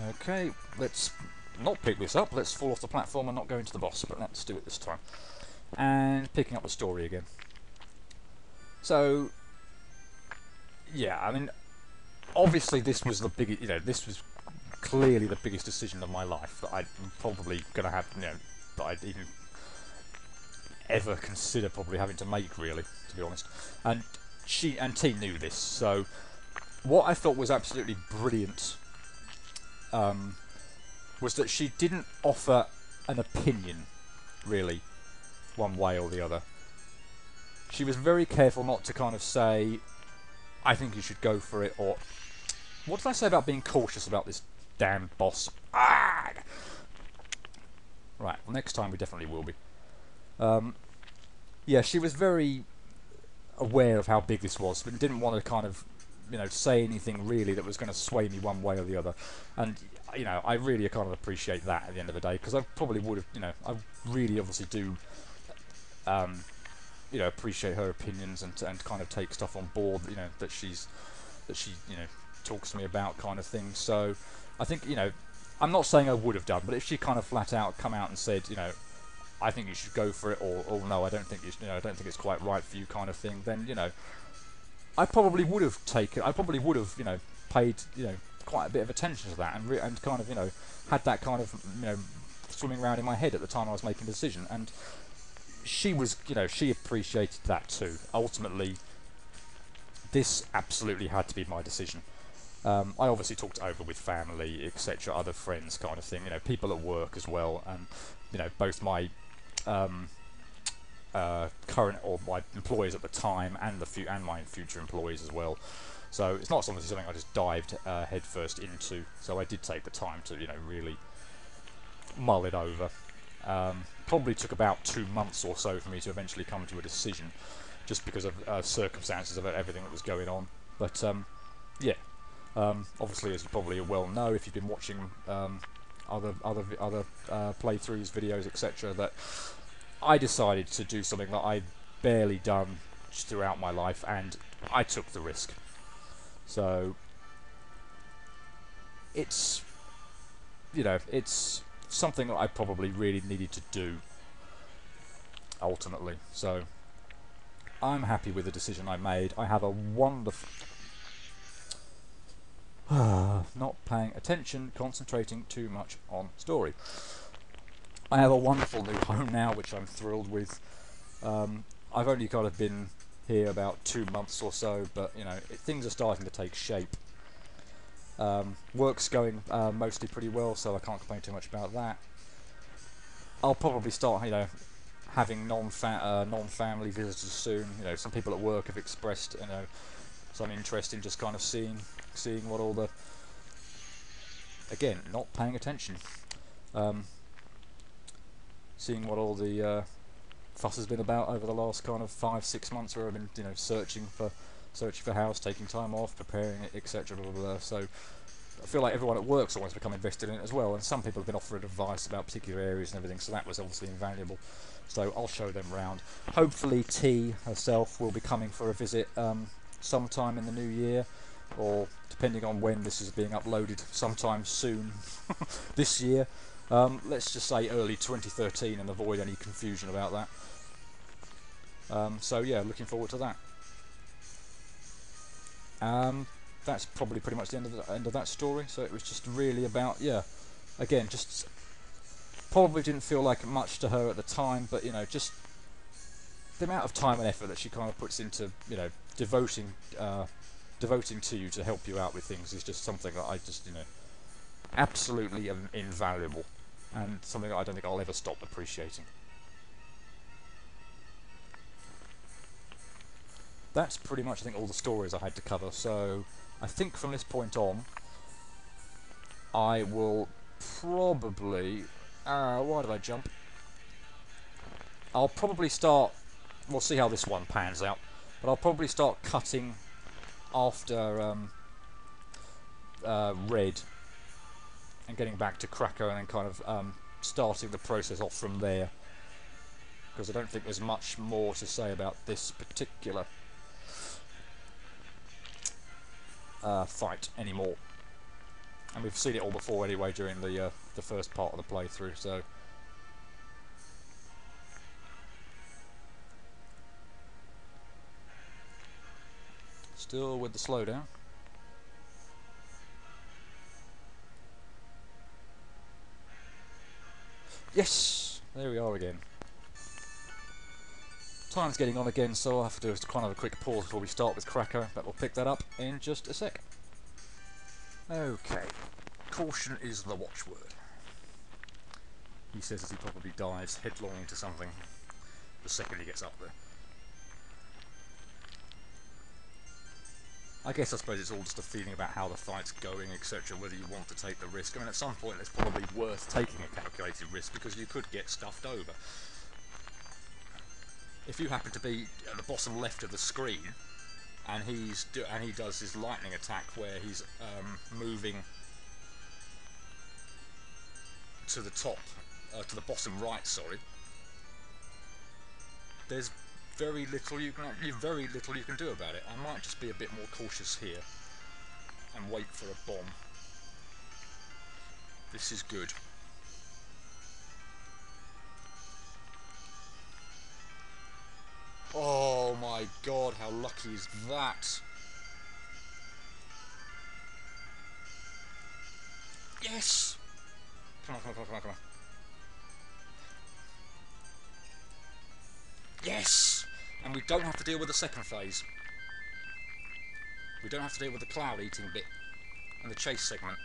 Okay, let's not pick this up. Let's fall off the platform and not go into the boss, but let's do it this time. And picking up the story again. So, yeah, I mean, obviously this was the biggest, this was clearly the biggest decision of my life that I'm probably going to have, that I'd even ever consider probably having to make, really, to be honest. And T knew this, so what I thought was absolutely brilliant was that she didn't offer an opinion, really, one way or the other. She was very careful not to kind of say, I think you should go for it, or what did I say about being cautious about this damn boss? Ah! Right, well, next time we definitely will be. Yeah, she was very aware of how big this was, but didn't want to kind of, say anything really that was going to sway me one way or the other. And, I really kind of appreciate that at the end of the day, because I probably would have, I really obviously do, appreciate her opinions and kind of take stuff on board, that she, talks to me about kind of thing. So I think, I'm not saying I would have done, but if she kind of flat out come out and said, I think you should go for it, or no, I don't think I don't think it's quite right for you, kind of thing, then I probably would have taken, I probably would have paid quite a bit of attention to that, and kind of had that kind of swimming around in my head at the time I was making a decision, and she was she appreciated that too. Ultimately, this absolutely had to be my decision. I obviously talked over with family, etc., other friends, kind of thing, people at work as well, and both my current or my employers at the time and my future employees as well. So it's not something I just dived headfirst into. So I did take the time to really mull it over. Probably took about 2 months or so for me to eventually come to a decision, just because of circumstances of everything that was going on. But yeah. Obviously, as you probably well know, if you've been watching other playthroughs, videos, etc., that I decided to do something that I'd barely done throughout my life, and I took the risk. So it's it's something that I probably really needed to do ultimately. So I'm happy with the decision I made. I have a wonderful not paying attention, concentrating too much on story. I have a wonderful new home now, which I'm thrilled with. I've only kind of been here about 2 months or so, but things are starting to take shape. Work's going mostly pretty well, so I can't complain too much about that. I'll probably start, having non-family visitors soon. Some people at work have expressed, some interest in just kind of seeing what all the, again, not paying attention, seeing what all the fuss has been about over the last kind of 5-6 months, where I've been searching for house, taking time off, preparing it, etc. Blah, blah, blah. So I feel like everyone at work's almost become invested in it as well, and some people have been offered advice about particular areas and everything, so that was obviously invaluable. So I'll show them round. Hopefully T herself will be coming for a visit sometime in the new year, or depending on when this is being uploaded, sometime soon this year. Let's just say early 2013 and avoid any confusion about that. So yeah, looking forward to that. That's probably pretty much the end of that story. So it was just really about, again, just probably didn't feel like much to her at the time, but just the amount of time and effort that she kind of puts into devoting to you to help you out with things is just something that I just absolutely invaluable, and something that I don't think I'll ever stop appreciating. That's pretty much, I think, all the stories I had to cover. So I think from this point on I will probably why did I jump? I'll probably start, we'll see how this one pans out, but I'll probably start cutting after Red and getting back to Cracker, and then kind of starting the process off from there, because I don't think there's much more to say about this particular fight anymore. And we've seen it all before anyway during the first part of the playthrough, so... Still with the slowdown. Yes! There we are again. Time's getting on again, so I'll have to do kind of a quick pause before we start with Krakow, but we'll pick that up in just a sec. Okay. Caution is the watchword. He says as he probably dives headlong into something the second he gets up there. I suppose it's all just a feeling about how the fight's going, etc., whether you want to take the risk. I mean, at some point it's probably worth taking a calculated risk, because you could get stuffed over. If you happen to be at the bottom left of the screen, and he does his lightning attack where he's moving to the top, to the bottom right, sorry, there's very little you can do about it. I might just be a bit more cautious here and wait for a bomb. This is good. Oh my god, how lucky is that? Yes! Come on, come on, come on, come on, come on. Yes! And we don't have to deal with the second phase. We don't have to deal with the cloud eating bit and the chase segment.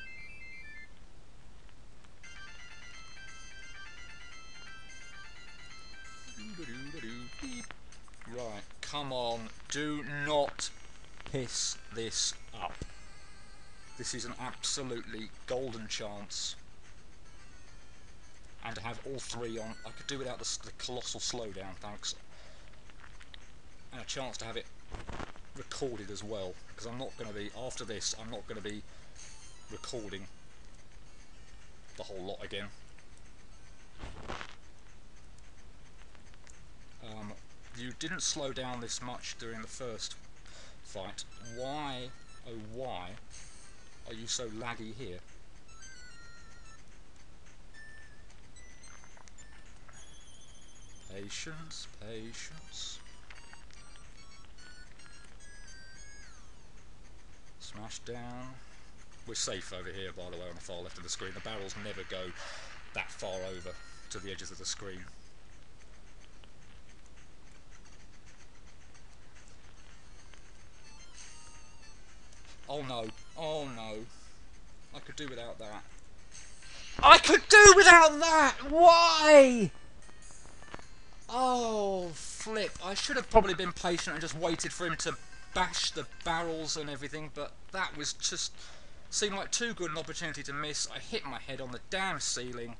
Right, come on, do not piss this up. This is an absolutely golden chance. And to have all three on, I could do without the colossal slowdown, thanks. And a chance to have it recorded as well, because I'm not going to be, after this, I'm not going to be recording the whole lot again. You didn't slow down this much during the first fight. Why, oh why, are you so laggy here? Patience, patience. Smash down. We're safe over here, by the way, on the far left of the screen. The barrels never go that far over to the edges of the screen. Oh no, oh no. I could do without that. I could do without that! Why? Oh, flip. I should have probably been patient and just waited for him to bash the barrels and everything, but that was just... seemed like too good an opportunity to miss. I hit my head on the damn ceiling.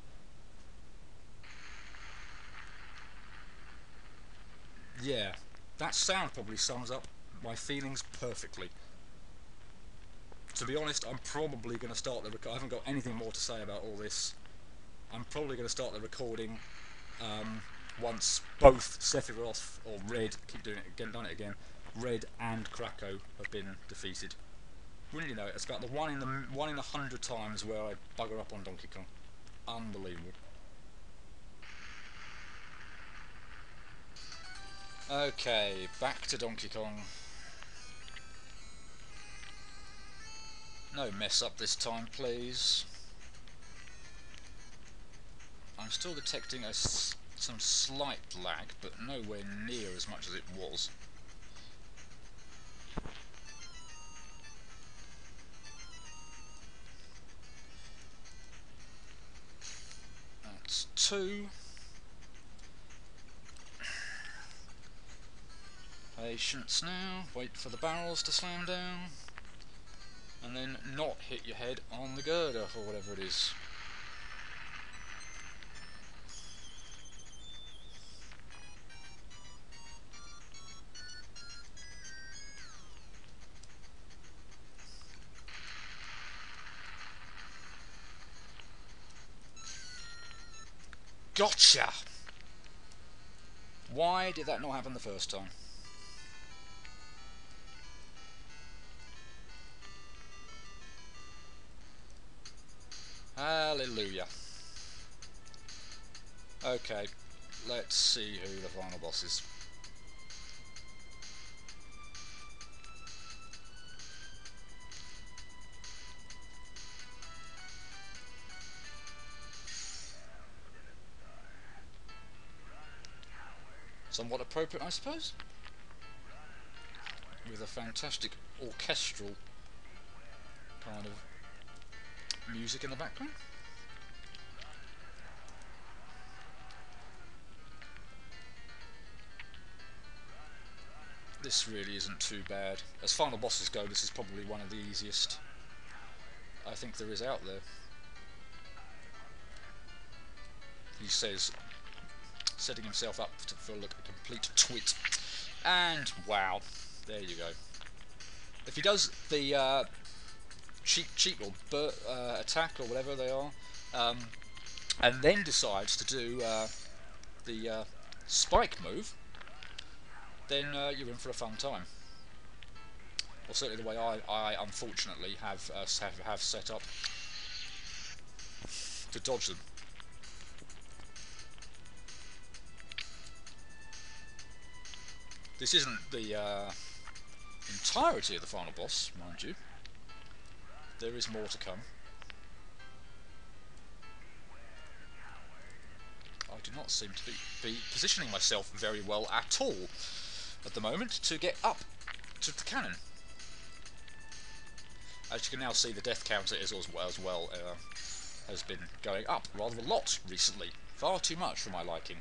Yeah, that sound probably sums up my feelings perfectly. To be honest, I'm probably going to start the I haven't got anything more to say about all this. I'm probably going to start the recording once both Sephiroth, or Red, keep doing it again, done it again, Red and Krakow have been defeated. Wouldn't you know it? It's about the one in 100 times where I bugger up on Donkey Kong. Unbelievable. Okay, back to Donkey Kong. No mess up this time, please. I'm still detecting some slight lag, but nowhere near as much as it was. That's 2. Patience now, wait for the barrels to slam down, and then not hit your head on the girder or whatever it is. Gotcha! Why did that not happen the first time? Hallelujah. Okay, let's see who the final boss is. Somewhat appropriate, I suppose, with a fantastic orchestral kind of music in the background. This really isn't too bad. As final bosses go, this is probably one of the easiest I think there is out there. He says, setting himself up for look a complete twit. And wow, there you go. If he does the cheat or attack or whatever they are, and then decides to do the spike move, then you're in for a fun time. Or certainly the way I unfortunately have set up to dodge them. This isn't the entirety of the final boss, mind you. There is more to come. I do not seem to be positioning myself very well at all at the moment to get up to the cannon. As you can now see, the death counter is as well has been going up rather a lot recently. Far too much for my liking.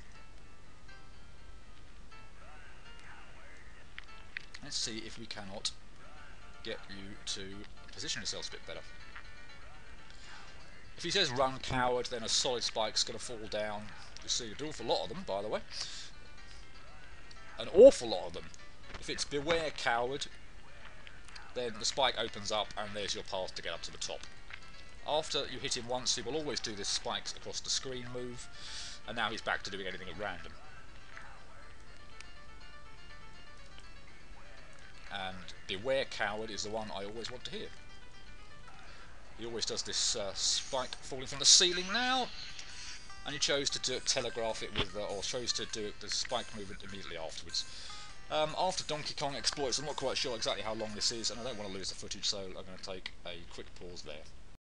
Let's see if we cannot get you to position yourselves a bit better. If he says run coward, then a solid spike's going to fall down. You see an awful lot of them, by the way. An awful lot of them. If it's beware coward, then the spike opens up and there's your path to get up to the top. After you hit him once, he will always do this spikes across the screen move, and now he's back to doing anything at random. And beware coward is the one I always want to hear. He always does this spike falling from the ceiling now, and he chose to telegraph it with, or chose to do the spike movement immediately afterwards. After Donkey Kong exploits, I'm not quite sure exactly how long this is, and I don't want to lose the footage, so I'm going to take a quick pause there.